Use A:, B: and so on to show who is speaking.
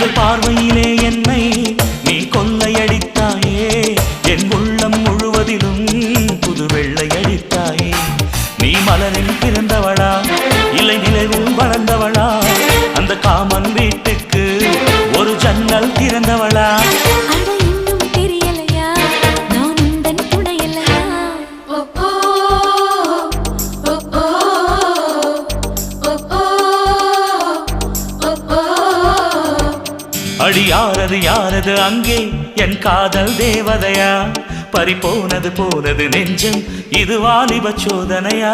A: முதல் பார்வையிலே என்னை நீ கொள்ளையடித்தாயே என் உள்ளம் முழுவதிலும் புது வெள்ளையடித்தாயே நீ மலரில் பிறந்தவளா இல்லை நிலவில் வளர்ந்தவளா அந்த காமன் வீட்டுக்கு ஒரு ஜன்னல் திறந்தவளா அடி யாரது யாரது அங்கே என் காதல் தேவதையா பறிபோனது போனது நெஞ்சம் இது வாலிப சோதனையா